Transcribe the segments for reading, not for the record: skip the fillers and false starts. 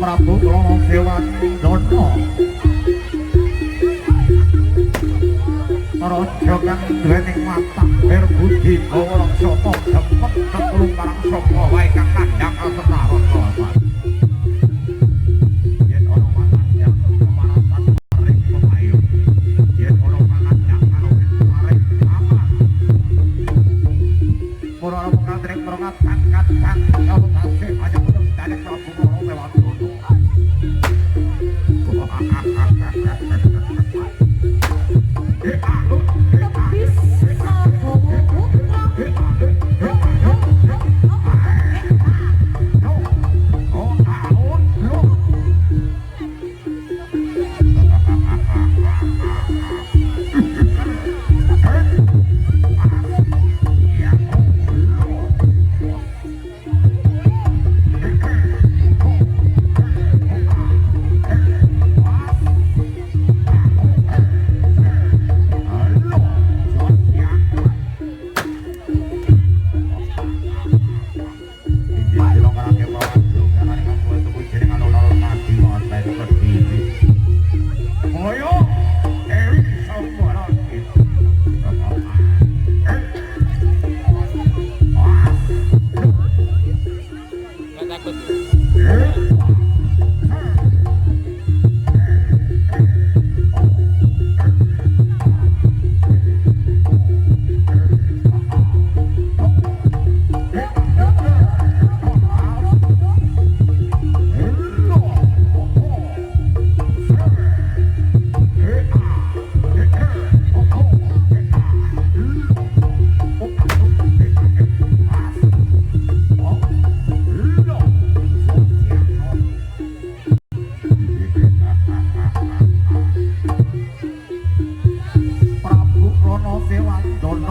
Prabu Lono Dewandana raja kang duwening watak berbudi gawa laksana demek tetulung marang sapa wae kang kandhang kesenaron kawan. Yen ana manandang kemarasan maring pemayu, yen ana manandang karo maring aman. Para kadreng merongat kang-kang karo tasih aja bener dalek Prabu Lono Dewandana.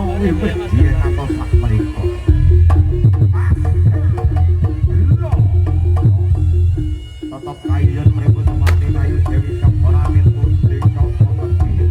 menawi wedhi atau sak menika. Tetap kayun mriku semati kayu Dewi Sampora minpun sing sapa kediri.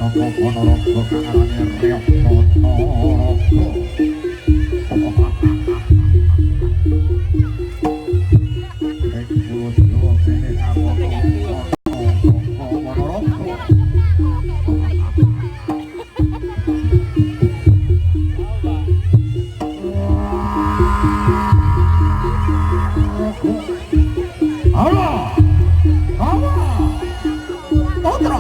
Sapa Ponorogo kanarane Reok Ponorogo. Rek Bulus Jawa kene kamono Ponorogo. Allah. Allah. Otro.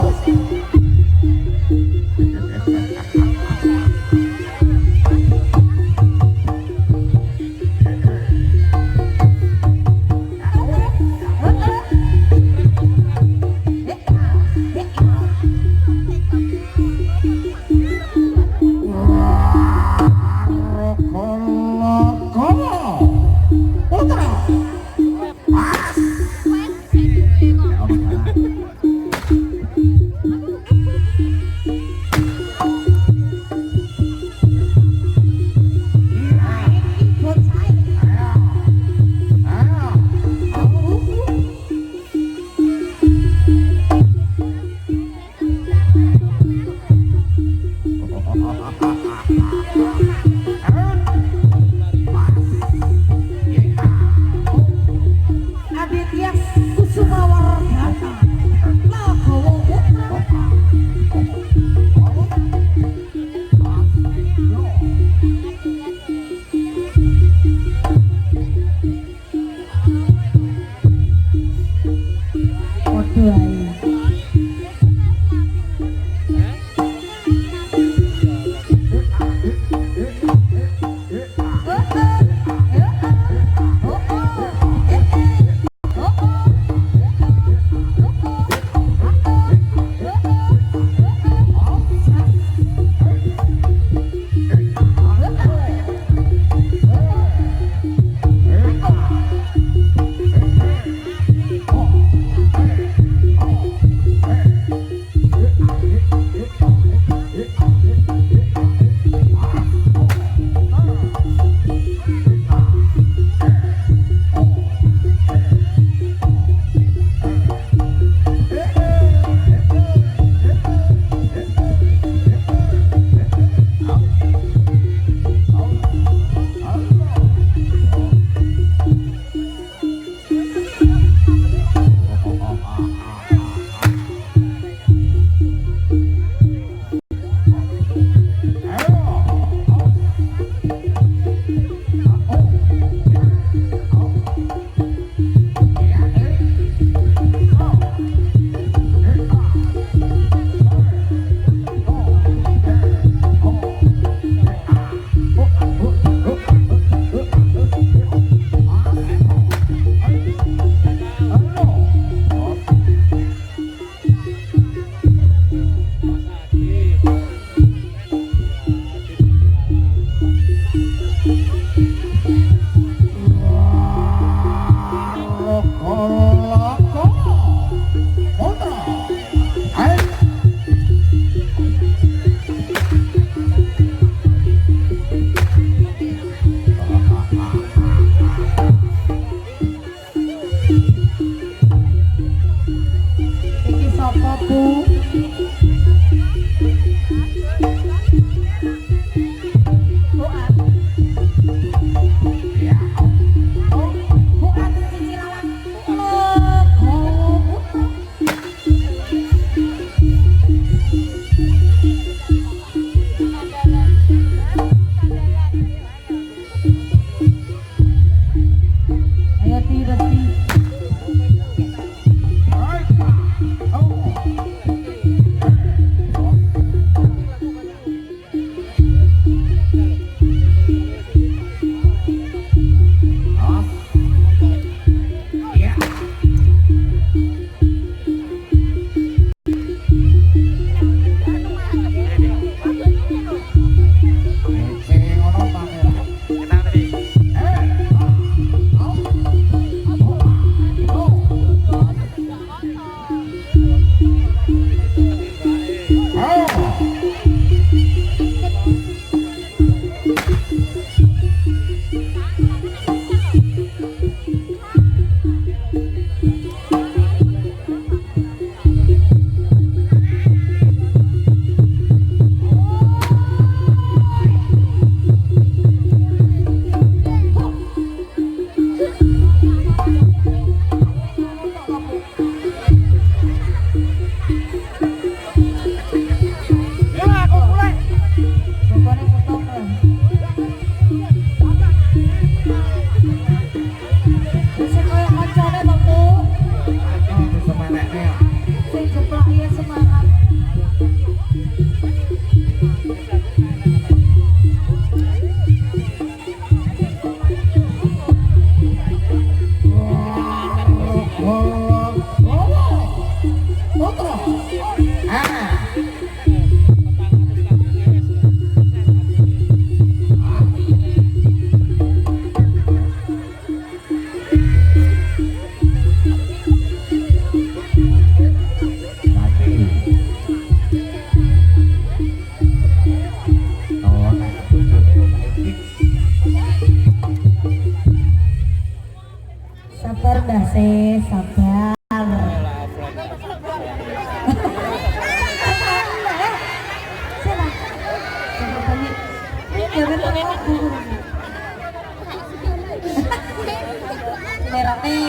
Merah nih.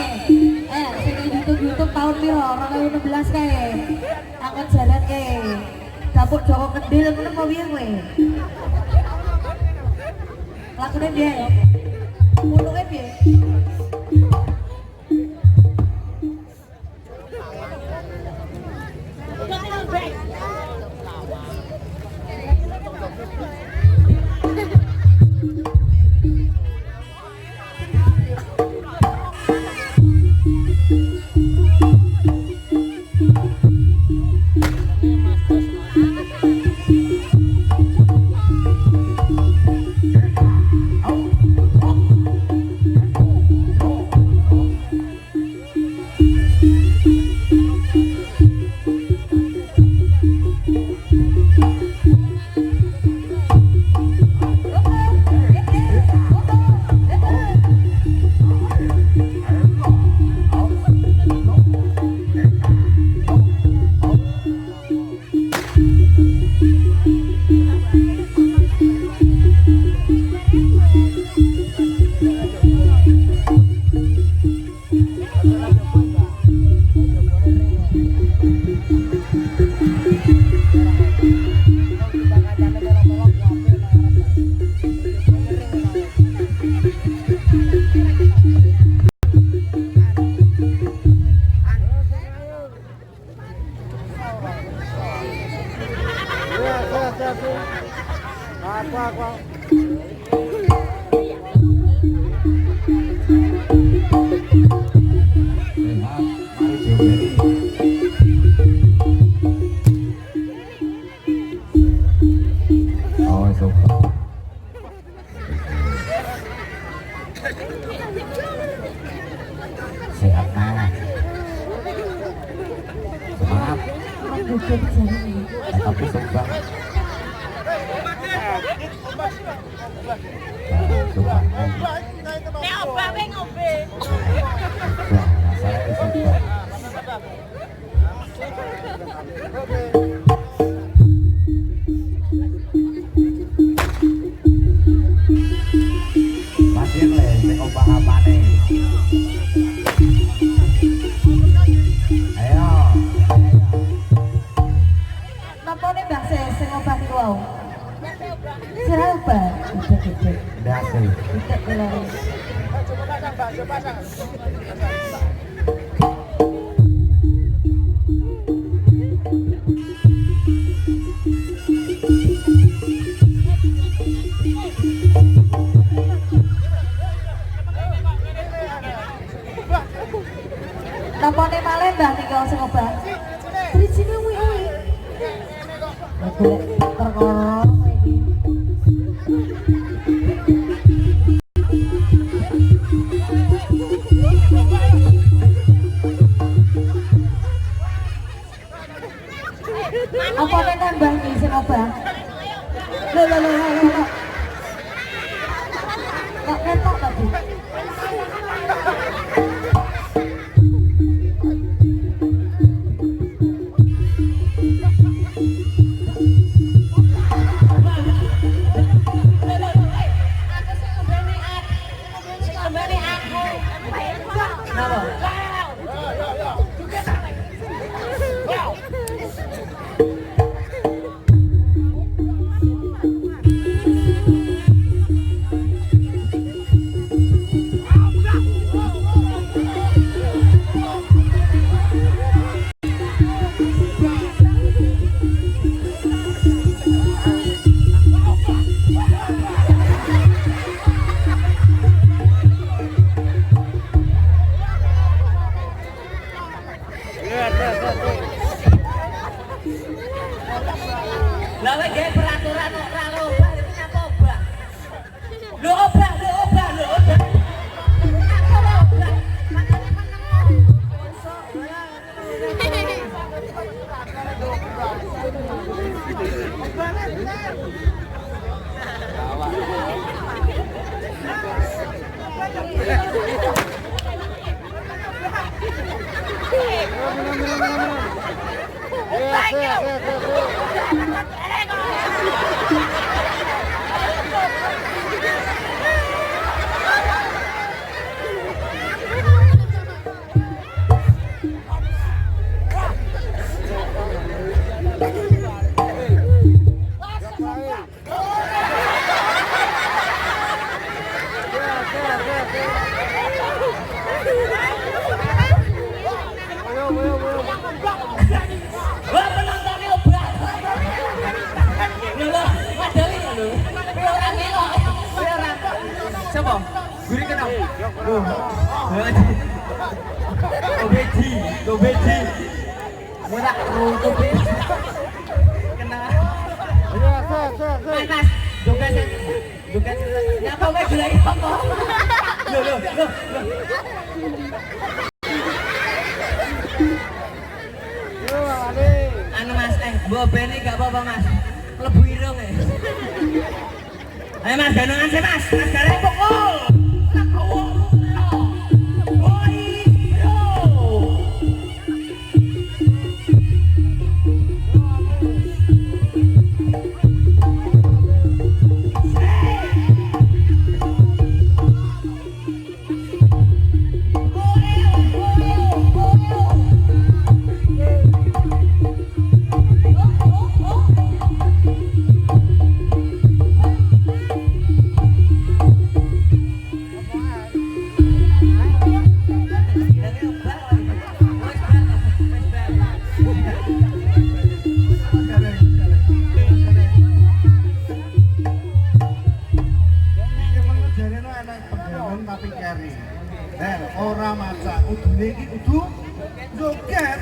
Sing YouTube tahun piro? 2016 kae. Angkot jalan kae. Dapur Joko Kendil ngono apa piye kowe? Lakune piye ya? Muluke piye? Sehat nah. Semangat. Tapi sumbang. Masih le, sing obah apane? Ayo. Napa nih Mbak sing obah niku wau? Siapa? Biasa. Tidak kelari. Napa nih malih Mbak niku sing obah? Trijine kuwi. Golek perkara iki. Apa nih nambah iki sing obah? Lho. Kok ketok tadi? Lawe gawe peraturan kok ora obah itu nyapa obah. Lho obah. Aku ora obah. Makane meneng. apa? Gurih kenal. Beji. Murah runtuh beji. Kenal. Mas, joget. Nyapa wae gulai apa? Loh. Anu Mas, mbok bene gak apa-apa Mas. Mlebu irung e. Ayo Mas, ganongan sih Mas. Mas garek pukul. Ora maca udune iki kudu joget.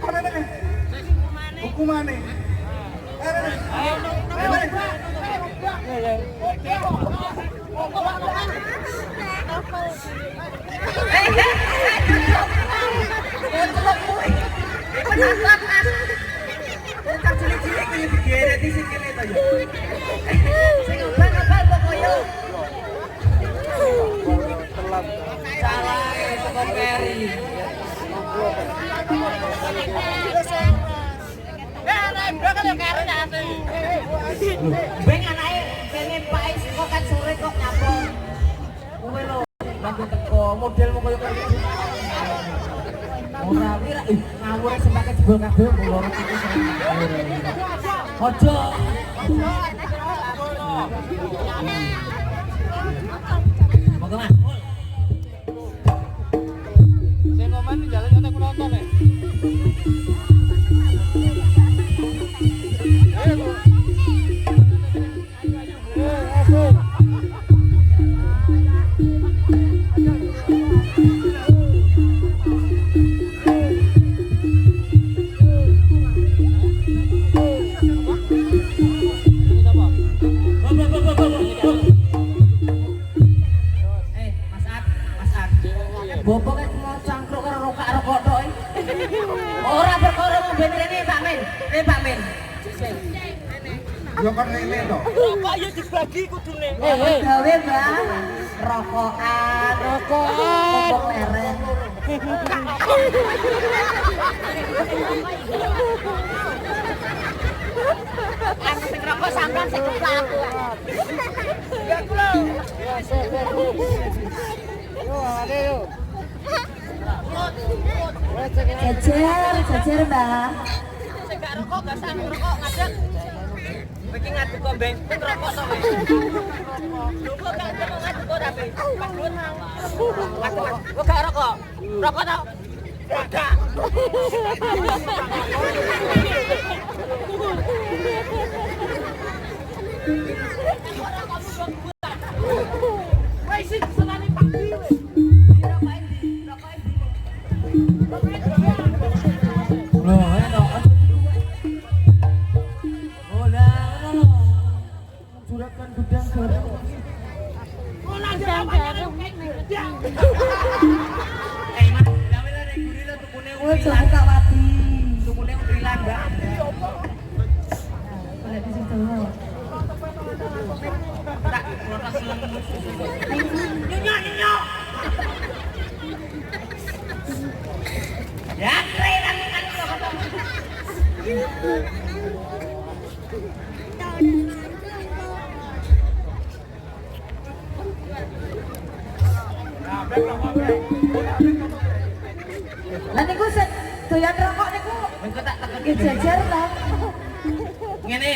Ana nek hukumane. Beng anake kene Pak kok kan sore kok nyapon. Kowe lho, bantu teko modelmu koyo koyo. Ora wira ngawur sempake jebol kabeh loro iki. Ojo. Moga Mas. Sing komen jalan kate penonton e. Bobo kan mau cangkruk karo rokok tok. Ora perkara mben rene Pak Men. Pak Men. Yo kan rene to. Rokok ya dibagi kudune. Gawe Mbak. Rokokan. Pokok leren. Aku sing rokok sampean sing buka aku. Ya kulo. Yo, ayo. Jajar Mbak. Sing gak rokok gak sang rokok ngadeg. Iki ngadeg kok beng, sing rokok to wis. Lho kok gak ngadeg kok tapi. Kok gak rokok? Rokok to? Gak. Wis senane pagi wis. Loh, enak. Oh, lah, ngono lho. Juragan gudang garam. Oh, nang garam. Mas, gawe nek guri lho tukune Ojo buka wati. tukune utrilan, Mbak. Boleh di situ. Tak protes lemu. Nyok. Ya, keren kan kok. Lah niku doyan rokok niku. Engko tak tekeki Nggih jajar ta. ngene.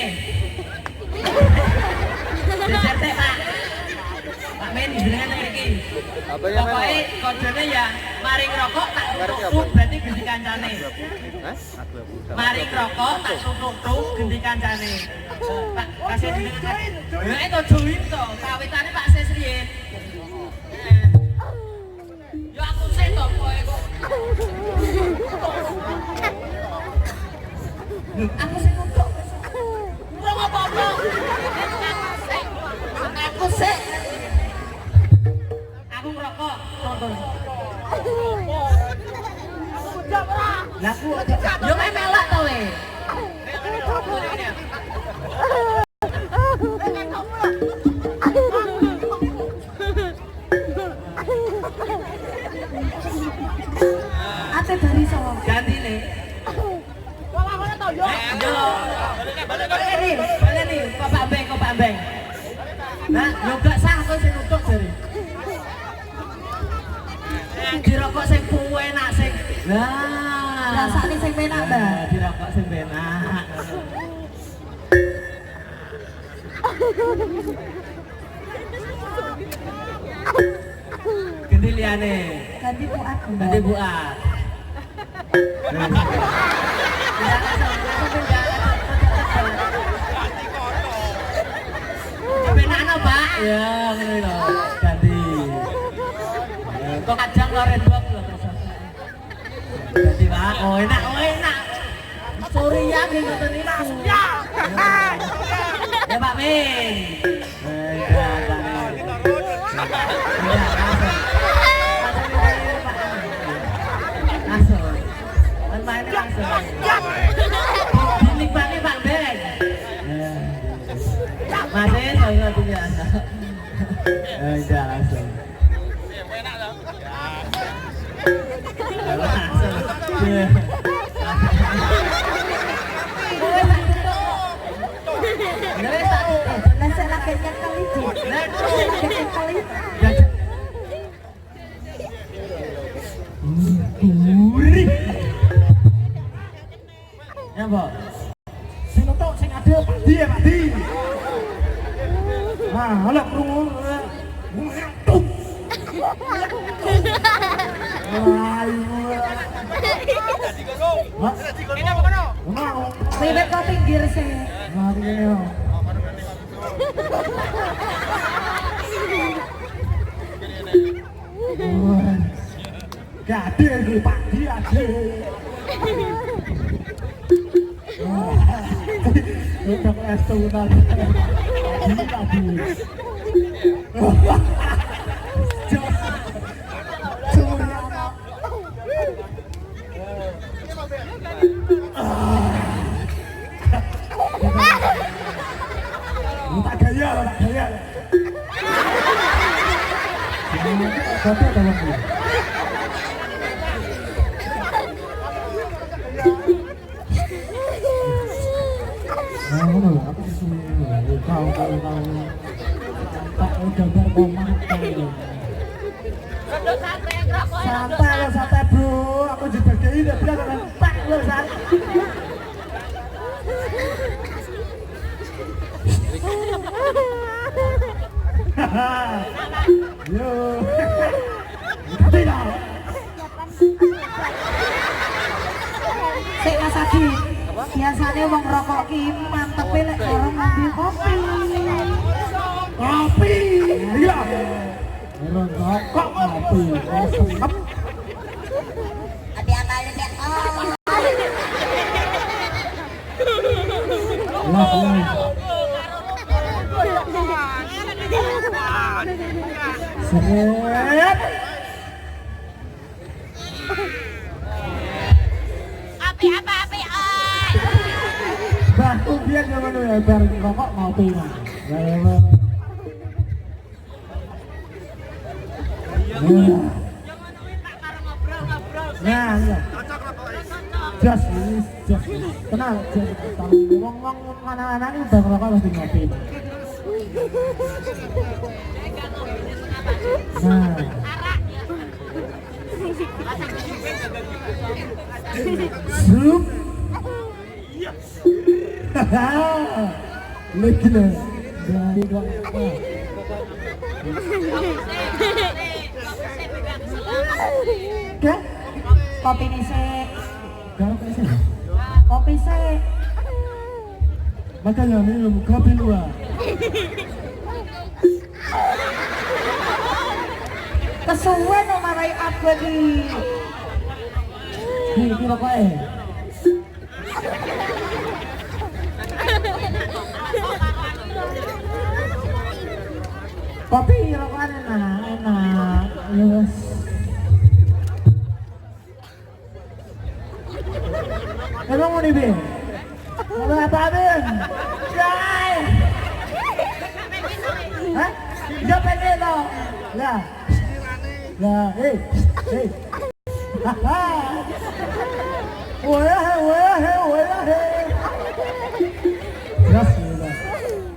Jajar teh, Pak. Pak Men jenengan mriki. Pokoke kodene ya maring rokok tak tutuk berarti gendi kancane. Maring rokok tak tutuk gendi kancane. Pak kasih jenengan. Ya itu join to, kawitane Pak Sesriyen. Ya aku sih toh kowe kok. Aku sih nutuk. Ora apa-apa. Aku sih. Aku ngerokok, tonton. Lah aku yo melak to we. Ate dari sama. Ganti nih. Balik nih, Pak Beng. Nah, yo gak sah kok sing nutuk jare. Dirokok sing enak sing. Lah, Rasane sing penak, Mbak. Dirokok sing enak. Ganti liyane. Ganti buat. Ganti buat. Benana, Pak. Ya, ngene lho. Ganti. Kok kadang loren bok lho terus. Ganti, Pak. Oh, enak. Sore ya ngoten niku. Ya. Ya, Pak Min. Dinikmati Pak Beng. Masih saya biasa. Enggak langsung. Ya, Mbak. Sing nutuk sing adil padi ya padi. Nah, halo krungu. Ngantuk. Ribet kok pinggir sih. Gak adil iki padi adil. Udah es tunan. Tadi. Tak gaya. Kopi atau kopi? Aku disuruh kau tak gambar komang santai bro, aku juga kayak ini bilang tak lo santai. Yo, tidak. Sik Mas Adi. Biasanya wong rokok ki mantep lek karo ngambil kopi. Kopi, iya. Rokok kopi, sedap. Hati-hati dek. Seret. Api. Batu biar jangan ya bar rokok ngopi mah. Nah, iya. Just. Kenal, ngomong anak-anak ini bar rokok mesti ngopi. Nah. Sup. Lagi lah. Dari dua. Ke? Kopi ini sik. Kopi sih. Makanya minum kopi luar. Kesuwen no marai aku di. Iki rokoke. Kopi rokokan enak. Yes. Emang mau nih, Bin? Mau apa, Bin? Jai! Hah? Dia pengen dong. Lah. Lah, hei. Haha. Wah. Terus udah.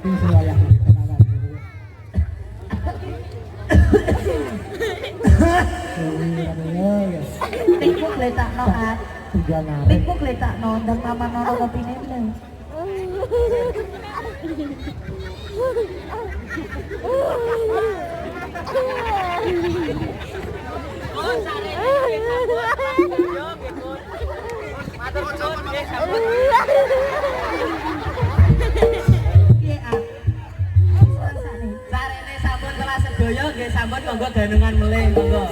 Ini saya kenalan dulu. Tikuk letak no at. Tikuk letak no dan mama no kopi nih. Sarene sampun kelas sedaya nggih sampun monggo ganungan melih monggo.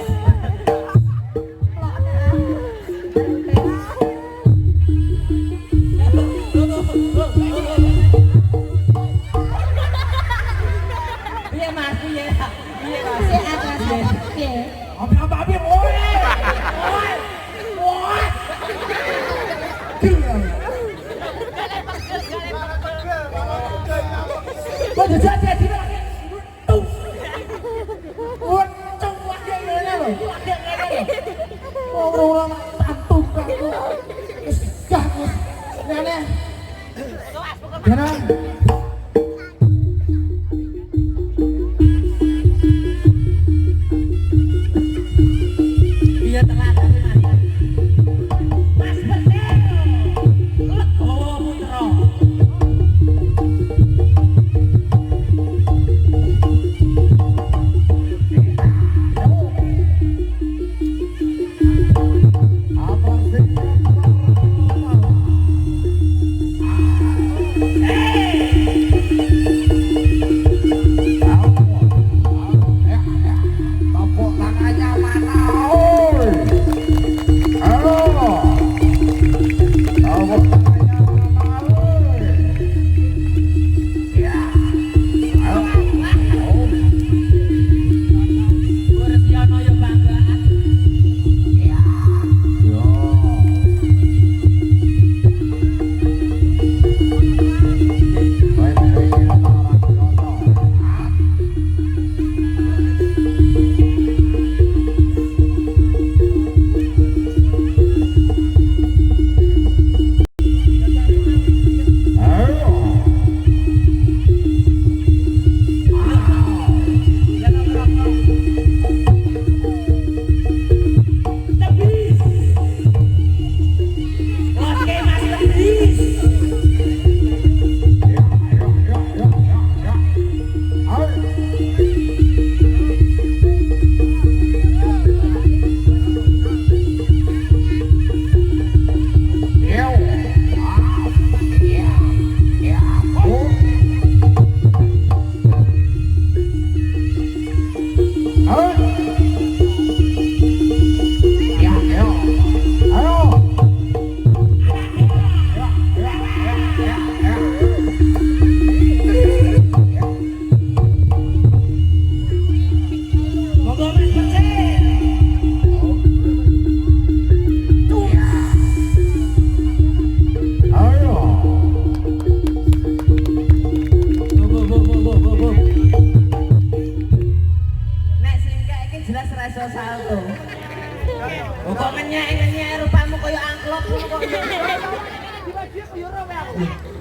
Piye Mas piye? Piye Mas? Abi, oi. Kok jadi di mana? Tuh. Untung wae ngene lho. Orang tantuk kamu. Dah. Ngene. Ngene. Iya telat Mas Betero. Legowo putra.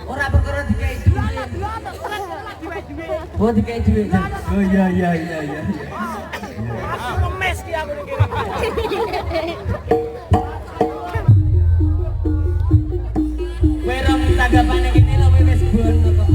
Ora perkara dikai duit. Oh dikai duit. Oh iya. Aku lemes ki aku iki. Kowe ora tanggapane kene lho wis bono kok.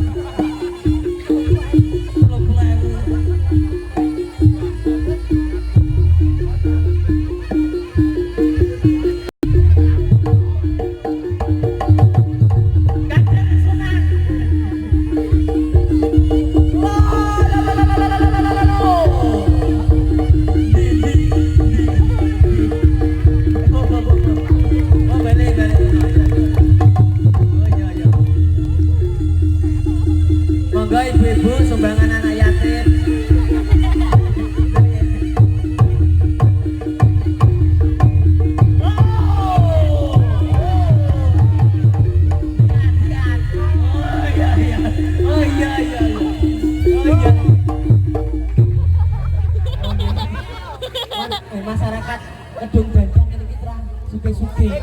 Gusti.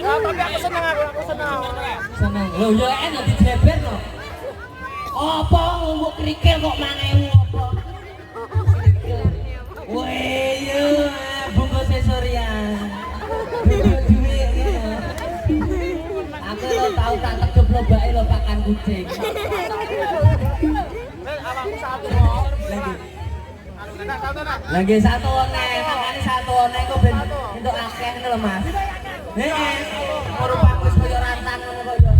Tapi aku seneng, aku seneng. Seneng. Lho ya enak dijeber no. Apa ngomong kerikil kok 1000 apa? Weh yo bungkus Surya. Duit ya. Aku lo tahu tak tegep lo bae lo pakan kucing. Lagi satu oneng, makanya satu oneng kok ben untuk akeh ngono lho Mas. Heeh. Merupang wis koyo rantang ngono koyo.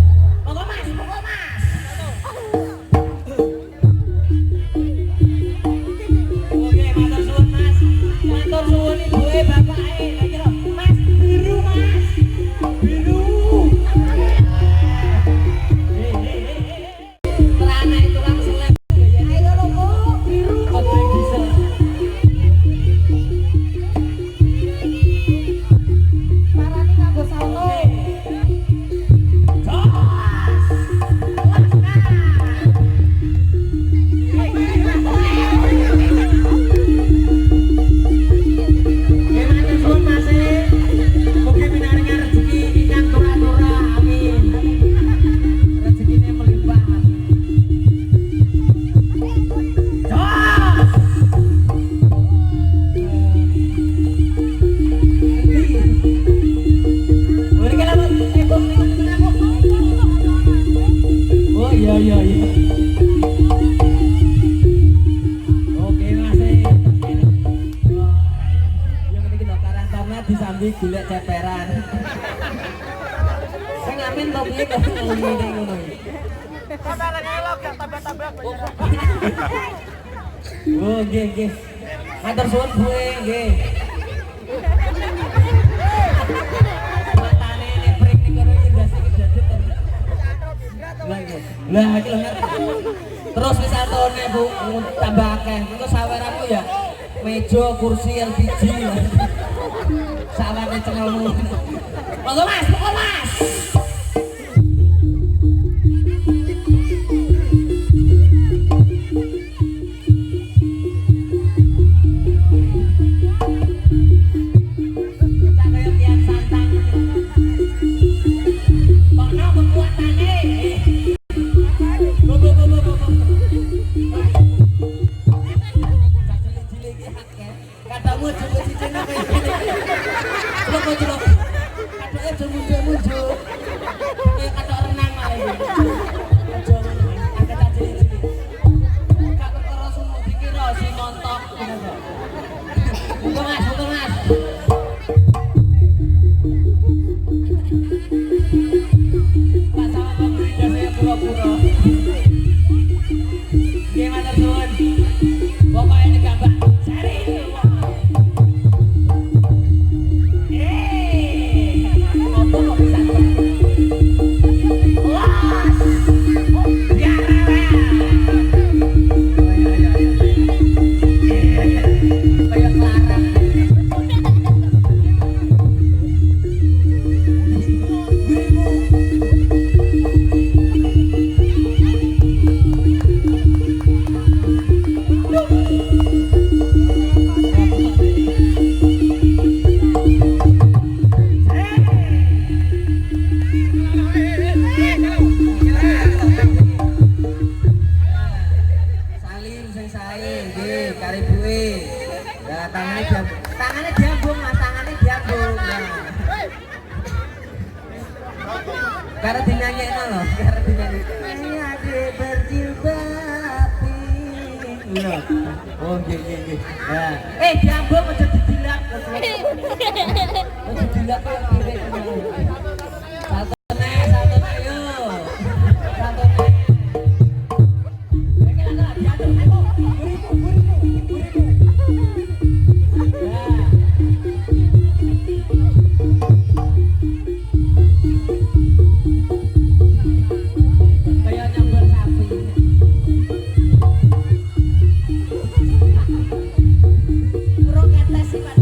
Monggo Mas, monggo Mas. Oke, matur suwun Mas. Matur suwun ibuke bapake. Lagi lho, Mas biru Mas. Biru. Terana itu langsung lep. Ayo lho Bu, biru. Oke, bisa. Parani nganggo salto. Oh iya iya iya. Oke Mas. Yang ini kita karantina disambi golek ceperan. Sing ngamen to piye kok ngene ngono iki. Kameranya lo gak tambah-tambah. Oh nggih nggih. Matur suwun Bu nggih. Matane nepring ning kono indase iki jajet. Lah iki lho ngerti. Terus wis atone Bu tambah akeh. Engko saweranku ya meja, kursi, LPG. Sawane cengelmu. Monggo Mas, monggo Mas. Cakaya tiang santang. Kono kekuatane. Katamu coba cicing apa ini? Coba coba. Katanya coba muncul. Kayak kata renang lah ini. Coba angkat aja ini. Kata orang semua dikira si montok. Buka Mas, buka Mas. Pak sama pemerintah saya pura-pura. Gimana teman? Pokoknya ini gambar cari apa kok bisa las ya kayak larang salim sing sae nggih karibuke. Lah tangannya diambung Mas, tangannya diambung. Karena dinyanyikan loh, karena dinyanyikan. Adik berjilbab pink. Oh nggih nggih nggih. Nah, diambung aja didilak. Aja didilak kok kiri. Satu yo. Satu kayak nyambel sapi. Kurang ketes sih Pak.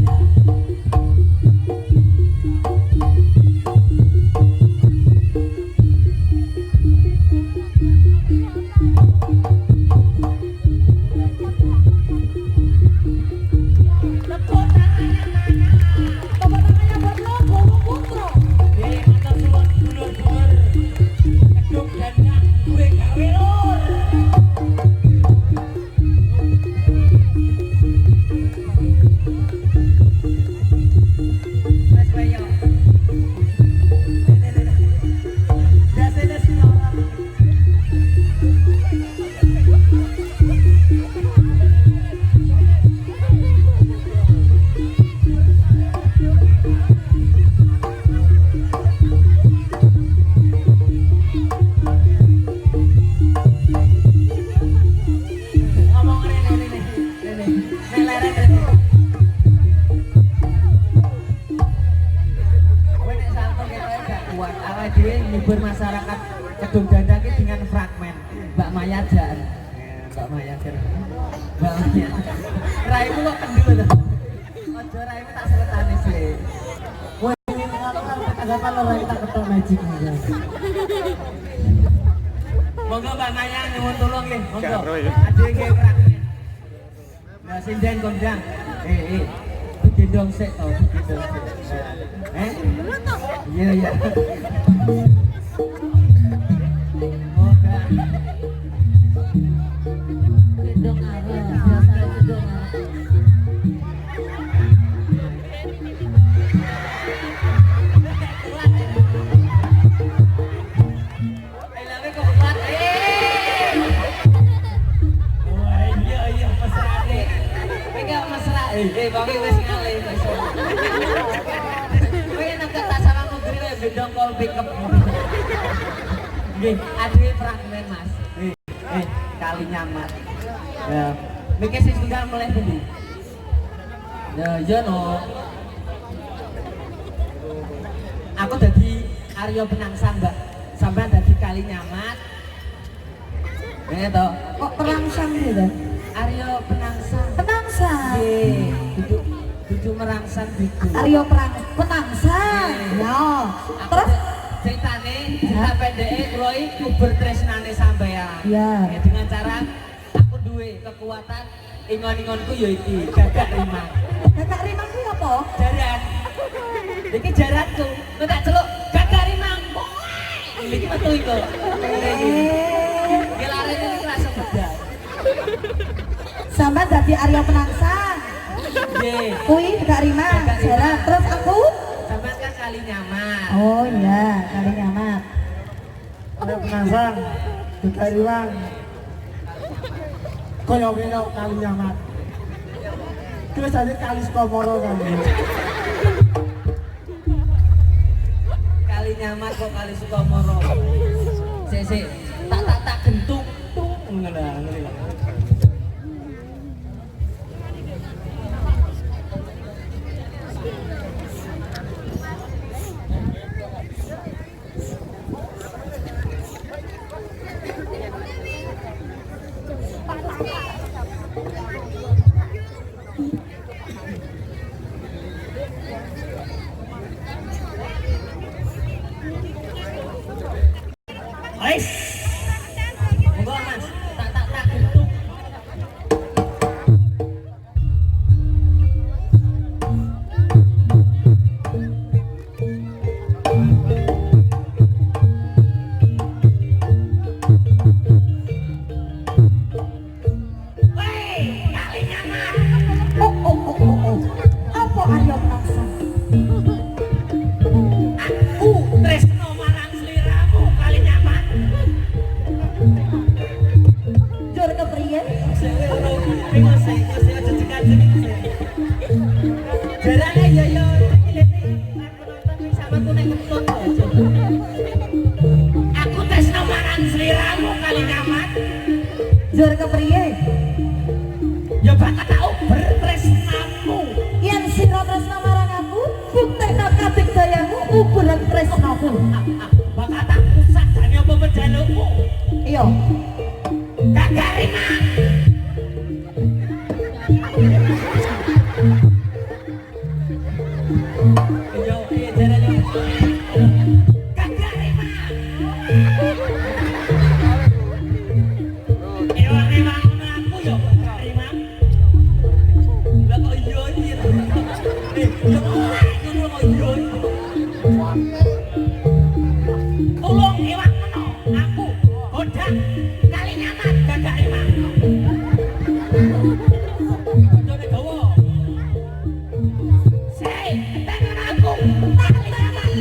kuat. Awake dhewe ngibur masyarakat Kedung Dandang iki dengan fragmen Mbak Maya Jan. Mbak Maya Jan. Mbak Maya. Raimu kok kendul to? Aja raimu tak seletane sih. Woi, ini tanggapan orang kita ketok magic aja. Monggo Mbak Maya nyuwun tulung nggih. Monggo. Ade nggih fragmen. Lah sinden kondang. Gendong sik to, gendong sik. Iya iya. Moga. Gendong apa? Biasanya gendong apa? Elane kok kuat. Wah, iya mesrane. Iki mesra. Bang wis ngalih wis. Kowe nek tak sama ngugri gendong kol pickup. Nggih, aduh fragmen Mas. Kali nyamat. Ya. Mikir sing tunggal mulai pundi? Ya, iya no. Aku dadi Aryo Penangsang, Mbak. Sampeyan dadi Kali Nyamat. To. Kok perangsang gitu? Aryo Penangsang. Penangsang. Nggih, dudu merangsang gitu. Aryo penangsang. Ya. Terus ceritane cerita pendeke kula iki kuber tresnane sampeyan. Iya. Ya, dengan cara aku duwe kekuatan ingon-ingonku ya iki gagak rimang. Kakak Rimang ku apa? Jaran. Iki jaranku. Nek tak celuk gagak rimang. Iki metu iku. Iki larene iki langsung bedal. Sampai dadi Aryo Penangsang. Nggih. Kuwi Kakak Rimang. Jalan. Terus aku? Sampeyan kan Kali Nyamat. Oh iya, Kali Nyamat. Ada penangsang, juga riwang. Koyo kene Kali Nyamat. Terus aja Kali Sukomoro kan. Kali Nyamat kok Kali Sukomoro. Sik tak gentung tung ngono lho. Ais. Monggo Mas, tak gentung. Apa Aryo Penangsang? Aku tresno marang sliramu Kali Nyamat. Jur kepriye? Jarane ya sama ku nek ketut aja. Aku tresno marang sliramu Kali Nyamat. Jur kepriye? Ya bakal tak uber tresnamu. Yen sira tresna marang aku, buktekno kabeh dayamu ukuran tresnaku. Bakal tak rusak jane apa pejalukmu. Iya. Gagak rimang. Yo, jarane. Gagak rimang. Rimang aku yo gagak rimang. Lah kok iya iki. Yo kok iya. Tolong ewak meno aku godang Kali Nyamat gagak rimang. Jone dawa. Sik, tenan aku Kali Nyamat.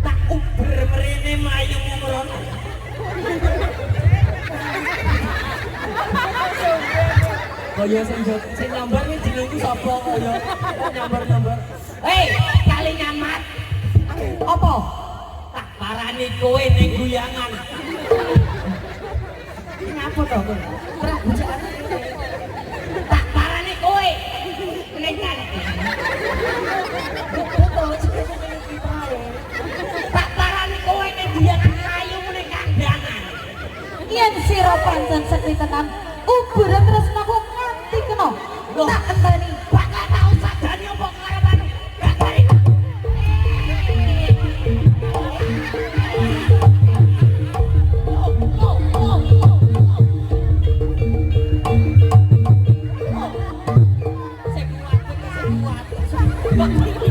Tak uber mrene mlayu mrono. Kaya sing nyambar iki jenengku sapa kaya nyambar-nyambar. Hei, Kali parani kowe ning guyangan. Ngapa to kowe? Prabu Jaka. Tak parani kowe ning kana. Tak parani kowe ning guyangan ayu ning kandangan. Yen sira pancen sekti tenan, uburan tresnaku nganti kena. Tak enteni. Bakal tau sadani opo kelarepan. Gak kari.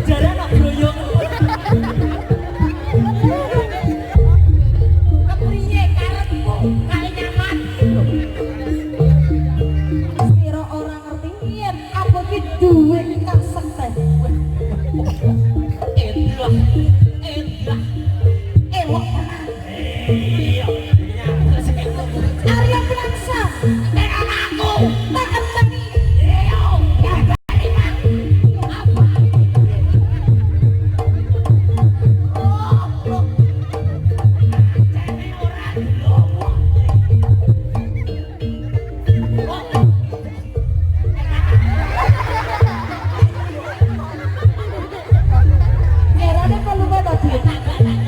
Jalan nak broyong. Kepriye karepmu kali nyaman? Sira ora ngerti yen aku ki duwe kasekten. Elah, elah. Elok tenan. Iya. Arya Plaksa, Tekan aku. tak enteni. Iya. Apa? Erane volume to, Dit.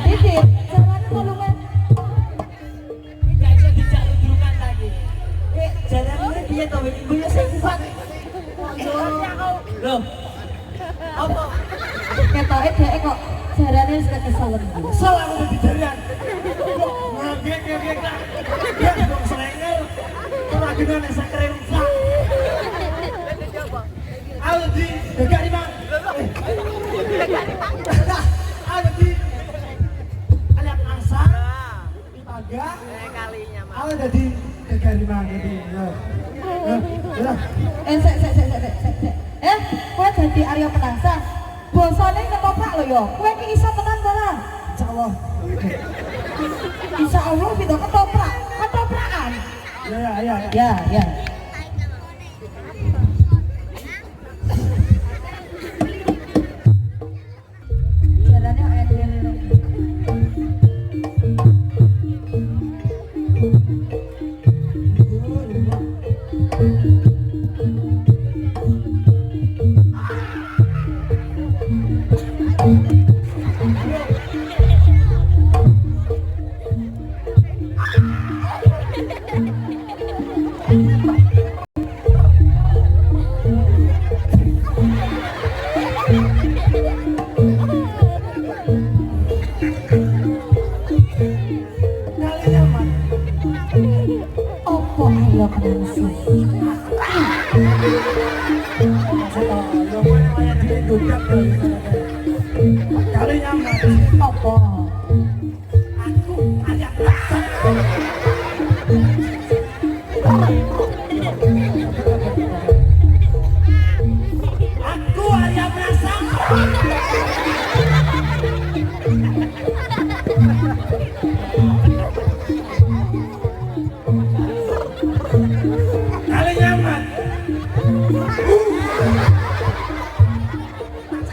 Dit, jarane volume. Gak iso dijak ludrukan lagi. Jalan ini piye to iki ibu ya sing kuat. Loh. Apa? Ketoke dhek kok jarane wis keselen. Kesel aku udah dijarian. Ngegek lah. Ya dong serenger. Ora genane sakre rusak. Aldi, gak di Bang. Aldi. Alias Angsa. Ipaga. Aku jadi gak di Bang jadi. Sek. Kowe dadi Arya Penangsa. Bosone ketoprak lho ya. Kowe iki iso tenan ta lah? Insyaallah. Insyaallah kita ketoprak. Ketoprakan. Ya. Ya. Jalannya adil. Kali nyaman. Opo Arya Penangsa? Kali nyaman. Opo? Aku Arya Plaksa. Aku Arya Plaksa. Kali nyaman.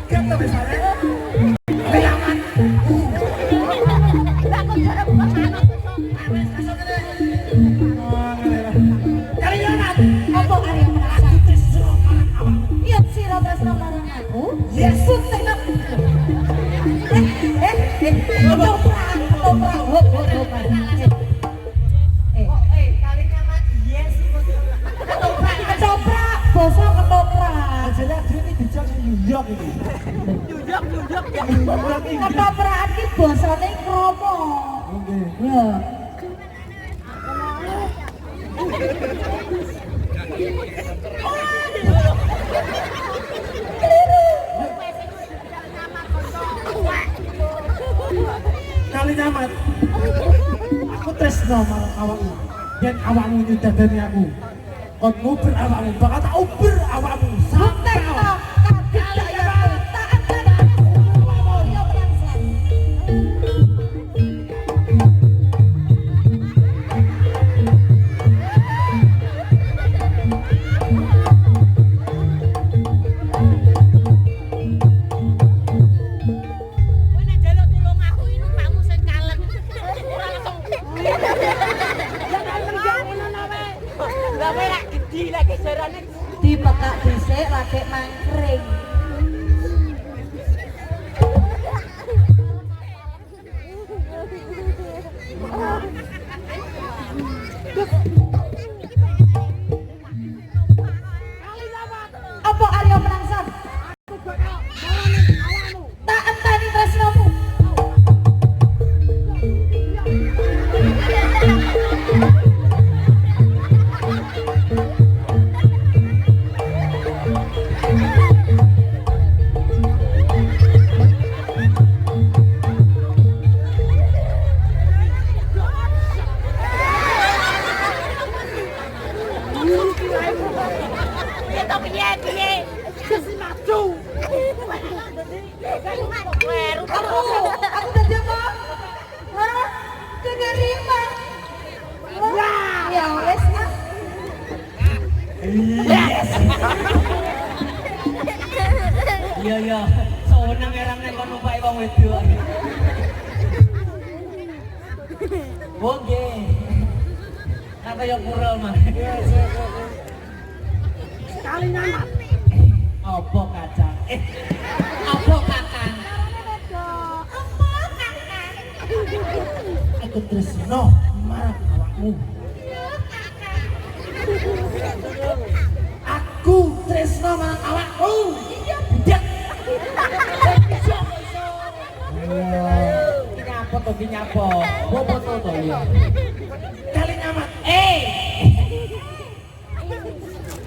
Cekap tapi saya. Kali nyaman. Kali nyaman. Opo Arya Penangsa? Yen sira tresna marang aku, Yes. suntek. Ketoprak. Hop. Kali nyaman. Yes. Ketoprak, basa ketoprak. Jadi aku ini bijak di New York ini. Ketoprak iki basane kromo. Oke. Ya. Kali nyaman. Aku tresno marang awakmu. Yen awakmu nyudadani aku. Kon nguber awakmu, bakal tak uber awakmu. Suntek to, kabidayan tak antara Arya Penangsa. Kowe nek njaluk tulung aku ini pakmu sing kalem. Aku tadi apa? Hah? Kenerima. Wah, ya wes lah. Yes. Iya iya, sewenang erang nek kon numpak wong wedok. Oke. Apa ya pura mah? Sekali nyamat. Apa kacang? Apa kakang? Aku tresno marang awakmu. Aku tresno marang awakmu. Budak. Iki nyapa to, iki nyapa. Boboto to ya. Kali nyamat.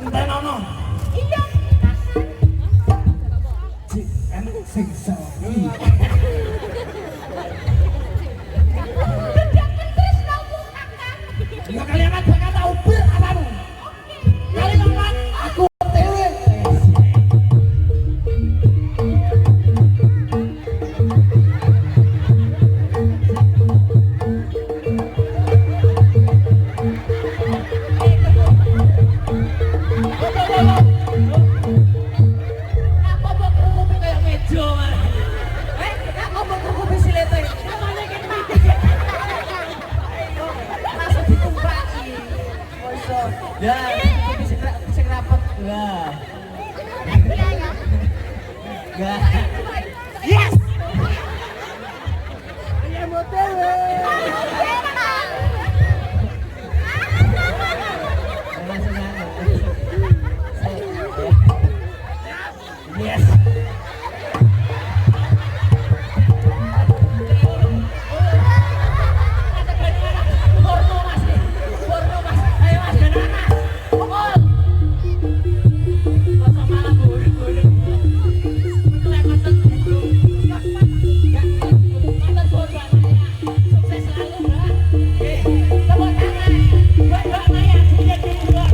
Entenono. Iya. Cik enak sing sawi. Jika kalian amat berkata ubir apamu. Kali nyamat aku tewe. Apa mbok kukupi kayak meja mah? Apa mbok kukupi silete? Langsung ditumpaki. Moso. Ya, kukupi sing rapet. Lah. Enggak. Yes. Iya mau tewe. Langsung nanya. Yes. Porno mas, ayo mas, benar mas, pukul. Kosong malah boleh. Konten bodoh sukses selalu mbak. Tepuk tangan buat Mbak Maya, sukses juga.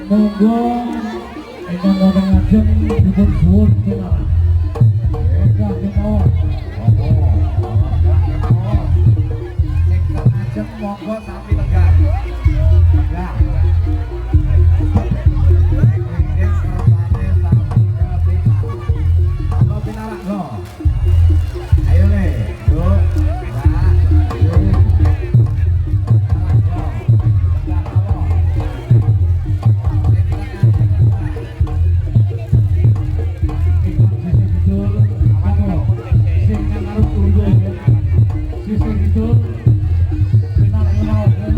Monggo ingkang wonten ngajeng dipun suwun kemawon. Enggak kemawon. Sing ngajeng monggo sami lenggah. Lenggah. Ing kersane sami kepisan. Apa pinarak go? Ayo le, yuk. Lenggah. Sisi itu, benar kemawon.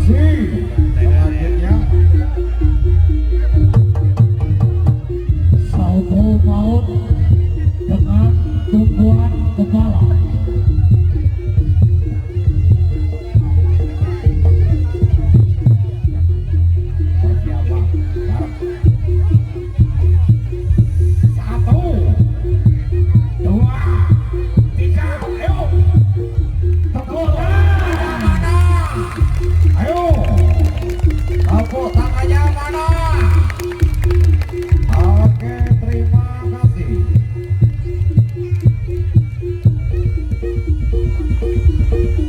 kasih. Selanjutnya Salto maut dengan tumpuan kepala. persiapan bareng. 1, 2, 3, ayo. Tepuk tangan mana? Ayo. Tepuk tangannya mana? Oke, terima kasih.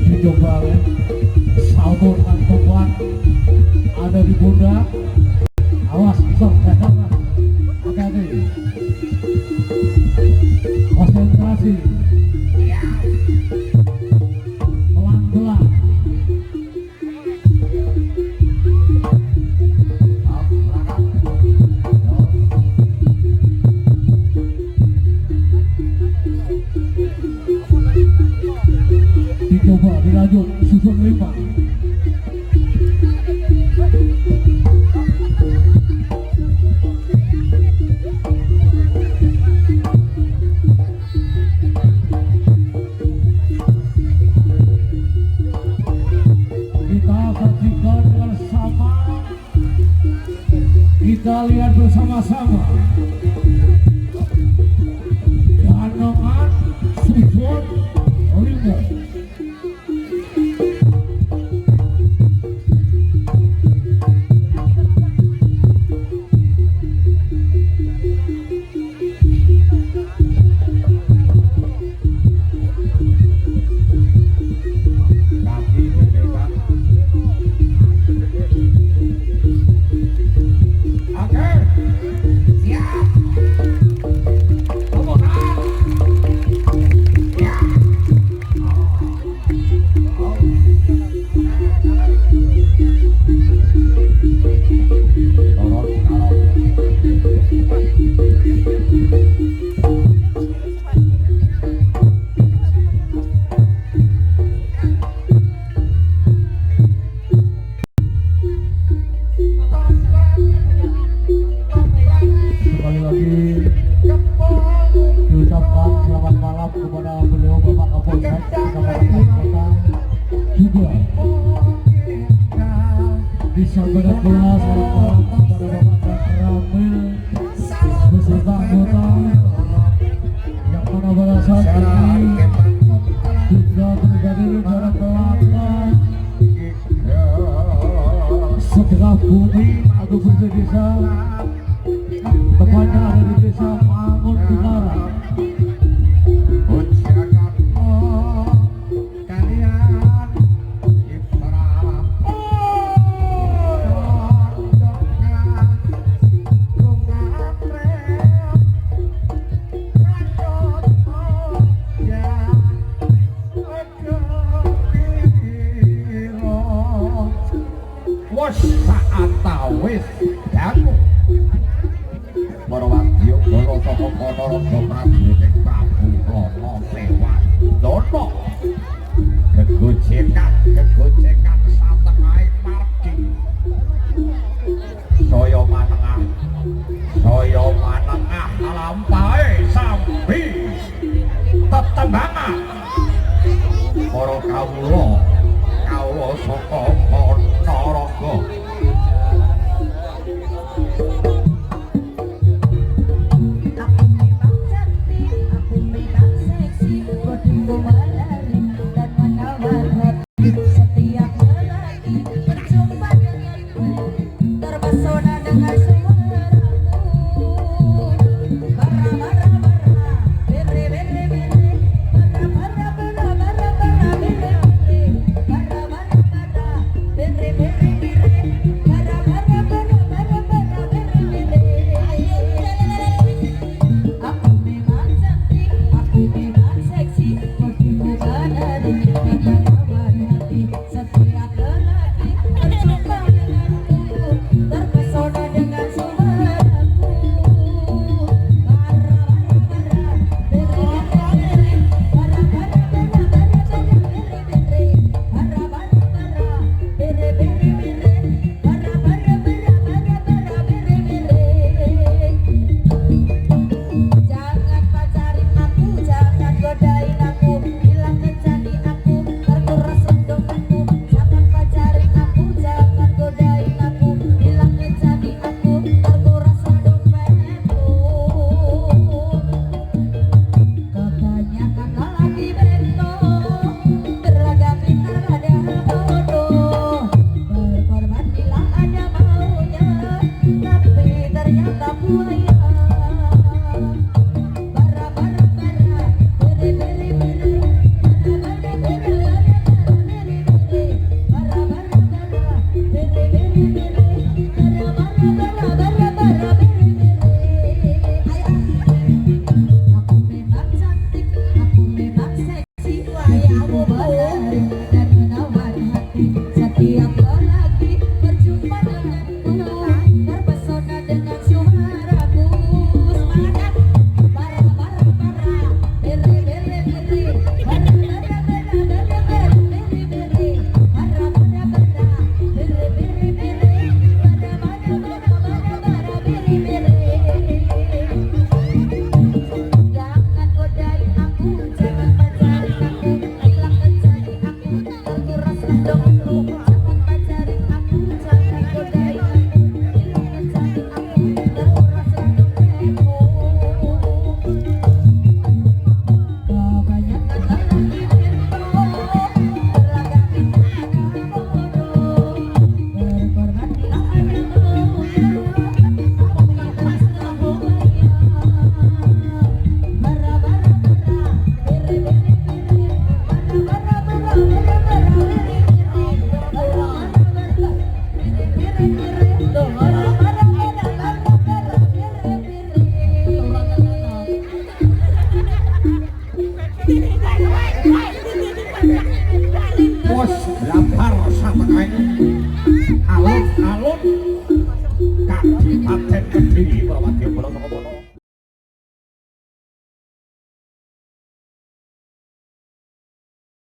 Dicoba ya. Salto dengan tumpuan ada di pundak. Awas, sok jangan. Hati-hati. Konsentrasi. Pelan-pelan. Dicoba dilanjut susun 5. Kita saksikan bersama, kita lihat bersama-sama ganongan susun 5. Kaki dipegang. Oke, siap. Tepuk tangan. Ya. Dorong, dorong. Sekali lagi diucapkan selamat malam kepada beliau Bapak Kapolsek Kecamatan Kota, juga disampaikan pula selamat malam kepada Bapak Dan Ramil beserta anggota yang mana pada saat ini juga terjadi pada belakang setengah bumi atau desa tepatnya ada di desa Mangun Utara. Saat tawis dangu Marwatyo Bolo Toko Kono Prajurit Prabu Rono Sewa Dono kegojekan satengah margi Soyo manengah lampahe sambi tetembangan para kawula saka Ponorogo. Setiap lelaki berjumpa denganku, terpesona dengan suaramu. Bara bara bara, bere bere bere, bara bara bara bara bara bere bere, bara bara bara, bere bere bere, bara bara bara bara bara bere bere. Aku memang cantik, aku memang seksi, begitu menarik, menawan hati. Setiap lelaki berjumpa denganku, terpesona dengan bos lapar sahabat aing alun-alun Kabupaten Kediri Bawah Timur